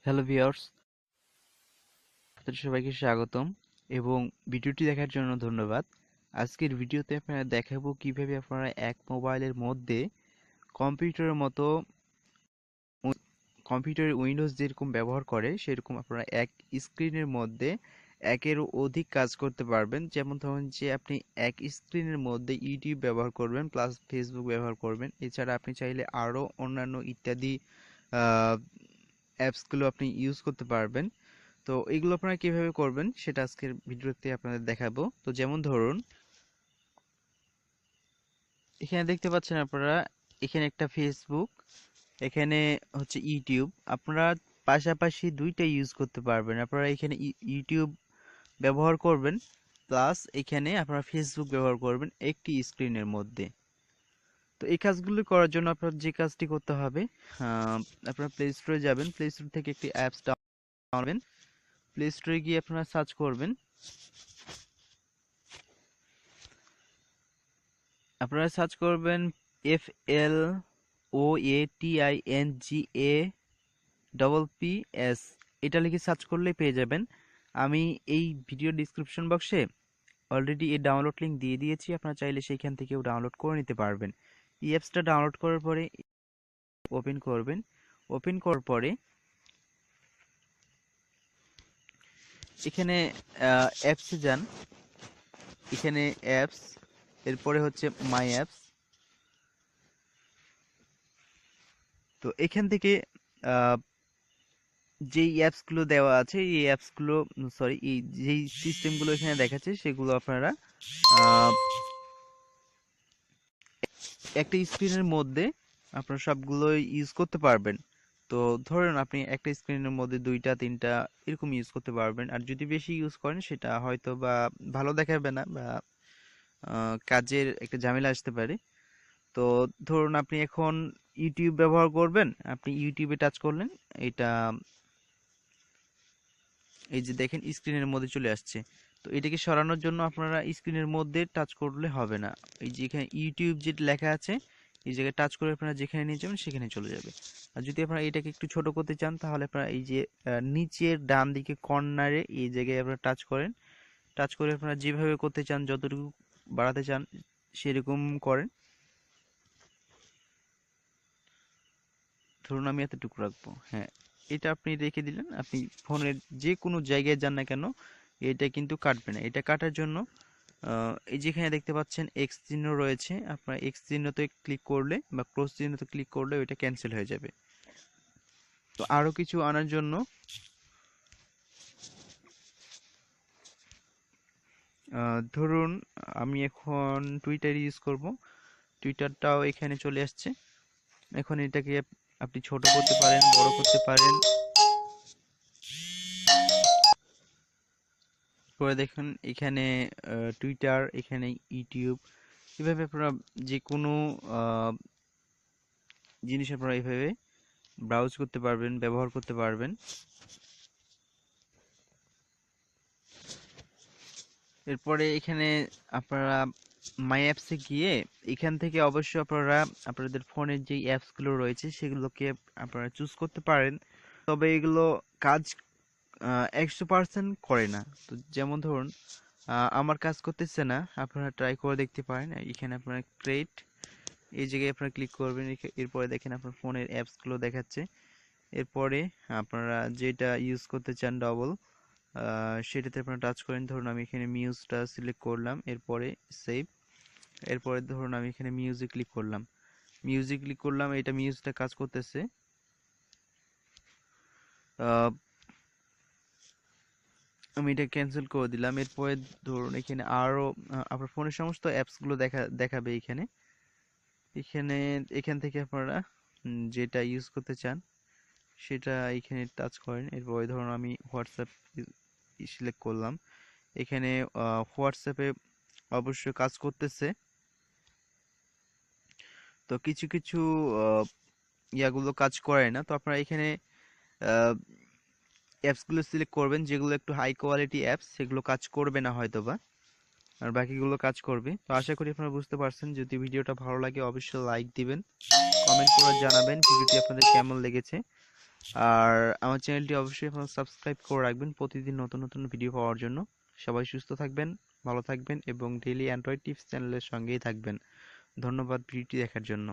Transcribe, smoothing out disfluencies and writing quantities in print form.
Hello viewers, আপনাদের সবাইকে স্বাগতম এবং ভিডিওটি দেখার জন্য ধন্যবাদ। আজকের ভিডিওতে আপনারা দেখাবো কিভাবে আপনারা এক মোবাইলের মধ্যে কম্পিউটারের মতো কম্পিউটারের উইন্ডোজ যেরকম ব্যবহার করে সেরকম আপনারা এক স্ক্রিনের মধ্যে একেরও অধিক কাজ করতে পারবেন। যেমন ধরুন যে আপনি এক স্ক্রিনের মধ্যে ইউটিউব ব্যবহার করবেন প্লাস ফেসবুক ব্যবহার করবেন। এছাড়া আপনি চাইলে আরও অন্যান্য ইত্যাদি অ্যাপসগুলো আপনি ইউজ করতে পারবেন। তো এগুলো আপনারা কিভাবে করবেন সেটা আজকের ভিডিওতে আপনাদের দেখাবো। তো যেমন ধরুন এখানে দেখতে পাচ্ছেন আপনারা, এখানে একটা ফেসবুক, এখানে হচ্ছে ইউটিউব। আপনারা পাশাপাশি দুইটা ইউজ করতে পারবেন। আপনারা এখানে ইউটিউব ব্যবহার করবেন প্লাস এখানে আপনারা ফেসবুক ব্যবহার করবেন একটি স্ক্রিনের মধ্যে। তো এই কাজগুলো করার জন্য আপনার যে কাজটি করতে হবে, আপনারা প্লে স্টোরে যাবেন, প্লে স্টোর থেকে একটি অ্যাপস ডাউনলোড করবেন। প্লে স্টোরে গিয়ে আপনারা সার্চ করবেন, আপনারা সার্চ করবেন FLOATINGAPPS, এটা লিখে সার্চ করলেই পেয়ে যাবেন। আমি এই ভিডিও ডিসক্রিপশন বক্সে অলরেডি এই ডাউনলোড লিঙ্ক দিয়ে দিয়েছি, আপনারা চাইলে সেইখান থেকেও ডাউনলোড করে নিতে পারবেন। এই অ্যাপসটা ডাউনলোড করার পরে ওপেন করবেন। ওপেন করার পরে এখানে অ্যাপসে যান, এখানে অ্যাপস, এরপরে হচ্ছে মাই অ্যাপস। তো এখান থেকে যেই অ্যাপসগুলো দেওয়া আছে এই অ্যাপসগুলো, সরি, এই যেই সিস্টেমগুলো এখানে দেখাচ্ছে সেগুলো আপনারা একটা স্ক্রিনের মধ্যে আপনারা সবগুলো ইউজ করতে পারবেন। তো ধরুন আপনি একটা স্ক্রিনের মধ্যে দুইটা তিনটা এরকম ইউজ করতে পারবেন। আর যদি বেশি ইউজ করেন সেটা হয়তো বা ভালো দেখাবে না বা কাজের একটা ঝামেলা আসতে পারে। তো ধরুন আপনি এখন ইউটিউব ব্যবহার করবেন, আপনি ইউটিউবে টাচ করলেন, এটা এই যে দেখেন স্ক্রিনের মধ্যে চলে আসছে। তো এটাকে সরানোর জন্য আপনারা স্ক্রিনের মধ্যে টাচ করলে হবে না, এই যে এখানে ইউটিউব যেটা লেখা আছে এই জায়গায় টাচ করে আপনারা যেখানে নিয়ে যাবেন সেখানে চলে যাবে। আর যদি আপনারা এটাকে একটু ছোট করতে চান তাহলে আপনারা এই যে নিচের ডান দিকে কর্নারে এই জায়গায় আপনারা টাচ করেন। টাচ করে আপনারা যেভাবে করতে চান, যতটুকু বাড়াতে চান সেরকম করেন। ধরুন আমি এতটুকু রাখবো, হ্যাঁ, এটা আপনি রেখে দিলেন। আপনি ফোনের যে কোনো জায়গায় যান না কেন এটা কিন্তু কাটবে না। এটা কাটার জন্য এই যেখানে দেখতে পাচ্ছেন এক্স চিহ্ন রয়েছে, আপনার এক্স চিহ্নতে ক্লিক করলে বা ক্রস চিহ্নতে ক্লিক করলে ওইটা ক্যান্সেল হয়ে যাবে। তো আরো কিছু আনার জন্য ধরুন আমি এখন টুইটার ইউজ করব, টুইটারটাও এখানে চলে আসছে। এখন এটাকে আপনি ছোট করতে পারেন, বড় করতে পারেন। পরে দেখুন এখানে টুইটার, এখানে ইউটিউব, এভাবে আপনারা যে কোনো জিনিস আপনারা এইভাবে ব্রাউজ করতে পারবেন, ব্যবহার করতে পারবেন। এরপরে এখানে আপনারা মাই অ্যাপসে গিয়ে এখান থেকে অবশ্যই আপনারা আপনাদের ফোনের যে অ্যাপসগুলো রয়েছে সেগুলোকে আপনারা চুজ করতে পারেন। তবে এগুলো কাজ 100% করে না। তো যেমন ধরুন আমার কাজ করতেছে না, আপনারা ট্রাই করে দেখতে পারেন। এখানে আপনারা ক্রিয়েট, এই জায়গায় আপনারা ক্লিক করবেন। এরপরে দেখেন আপনার ফোনের অ্যাপসগুলো দেখাচ্ছে। এরপরে আপনারা যেটা ইউজ করতে চান ডবল, সেটাতে আপনারা টাচ করেন। ধরুন আমি এখানে মিউজটা সিলেক্ট করলাম, এরপরে সেভ। এরপরে ধরুন আমি এখানে মিউজিক ক্লিক করলাম, মিউজিক ক্লিক করলাম, এটা মিউজিকটা কাজ করতেছে। আমি এটা ক্যান্সেল করে দিলাম। এরপরে ধরুন এখানে আরও আপনার ফোনের সমস্ত অ্যাপসগুলো দেখাবে এখানে। এখানে এখান থেকে আপনারা যেটা ইউজ করতে চান সেটা এখানে টাচ করেন। এরপরে ধরুন আমি হোয়াটসঅ্যাপ সিলেক্ট করলাম, এখানে হোয়াটসঅ্যাপে অবশ্যই কাজ করতেছে। তো কিছু কিছু ইয়াগুলো কাজ করে না। তো আপনারা এখানে অ্যাপসগুলো সিলেক্ট করবেন যেগুলো একটু হাই কোয়ালিটি অ্যাপস, সেগুলো কাজ করবে না হয়তোবা, আর বাকিগুলো কাজ করবে। তো আশা করি আপনারা বুঝতে পারছেন। যদি ভিডিওটা ভালো লাগে অবশ্যই লাইক দিবেন, কমেন্ট করে জানাবেন ভিডিওটি আপনাদের কেমন লেগেছে। আর আমার চ্যানেলটি অবশ্যই আপনারা সাবস্ক্রাইব করে রাখবেন প্রতিদিন নতুন নতুন ভিডিও পাওয়ার জন্য। সবাই সুস্থ থাকবেন, ভালো থাকবেন এবং ডেইলি অ্যান্ড্রয়েড টিপস চ্যানেলের সঙ্গেই থাকবেন। ধন্যবাদ ভিডিওটি দেখার জন্য।